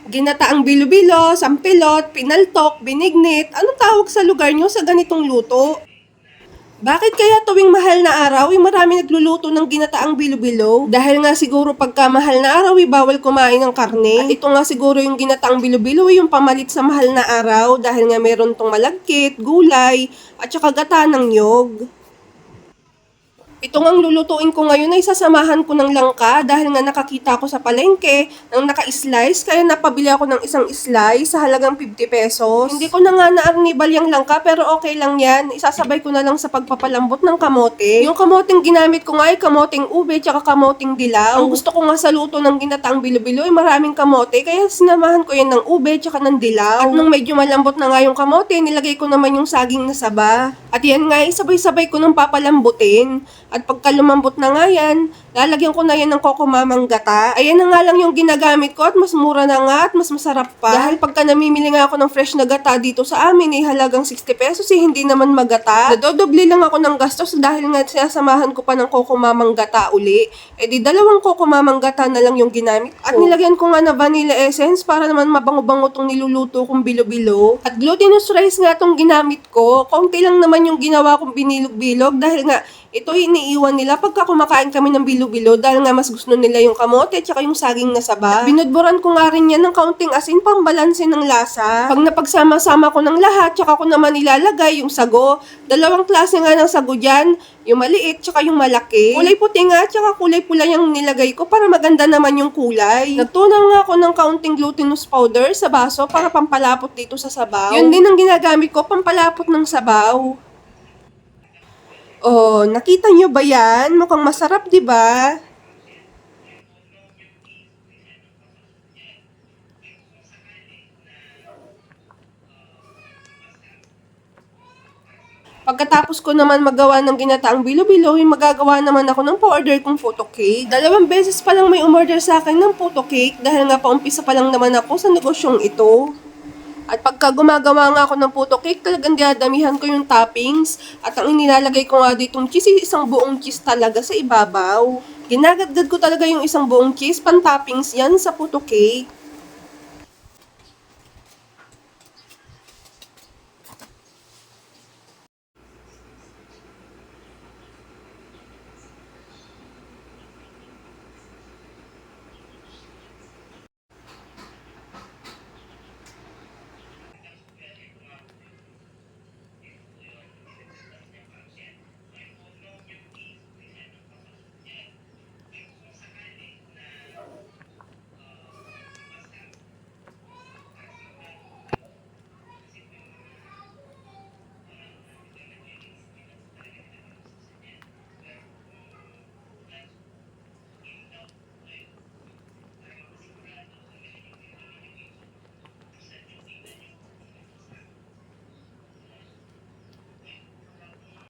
Ginataang bilo-bilo, sampilot, pinaltok, binignit, anong tawag sa lugar nyo sa ganitong luto? Bakit kaya tuwing mahal na araw, marami nagluluto ng ginataang bilo-bilo? Dahil nga siguro pagka mahal na araw, bawal kumain ng karne. At ito nga siguro yung ginataang bilo-bilo, yung pamalit sa mahal na araw. Dahil nga meron tong malagkit, gulay, at saka gata ng nyog. Ito ngang lulutuin ko ngayon ay sasamahan ko ng langka dahil nga nakakita ko sa palengke ng naka-slice kaya napabili ako ng isang slice sa halagang 50 pesos. Hindi ko na nga naarnibal yung langka pero okay lang yan. Isasabay ko na lang sa pagpapalambot ng kamote. Yung kamoteng ginamit ko nga ay kamoteng ube tsaka kamoteng dilaw. Ang gusto ko nga sa luto ng ginataang bilo-bilo ay maraming kamote kaya sinamahan ko yan ng ube tsaka ng dilaw. At nung medyo malambot na nga yung kamote, nilagay ko naman yung saging na saba. At yan nga, sabay-sabay ko nang papalambutin. At pagka lumambot na nga yan, lalagyan ko na yan ng kokomamang gata. Ayan na nga lang yung ginagamit ko at mas mura na nga at mas masarap pa. Dahil pagka namimili nga ako ng fresh na gata dito sa amin, halagang 60 pesos hindi naman magata. Nadodoble lang ako ng gastos dahil nga sinasamahan ko pa ng kokomamang gata uli. Di dalawang kokomamang gata na lang yung ginamit ko. At nilagyan ko nga na vanilla essence para naman mabango-bango tong niluluto kong bilo-bilo. At glutinous rice nga tong ginamit ko. Konti lang naman yung ginawa kong binilog-bilog dahil nga ito iniiwan nila pagka kumakain kami ng bilo-bilo dahil nga mas gusto nila yung kamote at saka yung saging na saba. At binudburan ko nga rin yan ng kaunting asin pang balanse ng lasa. Pag napagsama-sama ko ng lahat, tsaka ko naman nilalagay yung sago. Dalawang klase nga ng sago dyan, yung maliit tsaka yung malaki. Kulay puti nga tsaka kulay pula yung nilagay ko para maganda naman yung kulay. Natunaw nga ako ng kaunting glutinous powder sa baso para pampalapot dito sa sabaw. Yun din ang ginagamit ko, pampalapot ng sabaw. Oh, nakita nyo ba yan? Mukhang masarap, di ba? Pagkatapos ko naman magawa ng ginataang bilo-bilo, magagawa naman ako ng pa-order kong photo cake. 2 beses pa lang may umorder sa akin ng photo cake dahil nga paumpisa pa lang naman ako sa negosyong ito. At pagka gumagawa nga ako ng photo cake, talagang dadamihan ko yung toppings. At ang inilalagay ko nga ditong cheese, isang buong cheese talaga sa ibabaw. Ginagadgad ko talaga yung isang buong cheese, pan-toppings yan sa photo cake.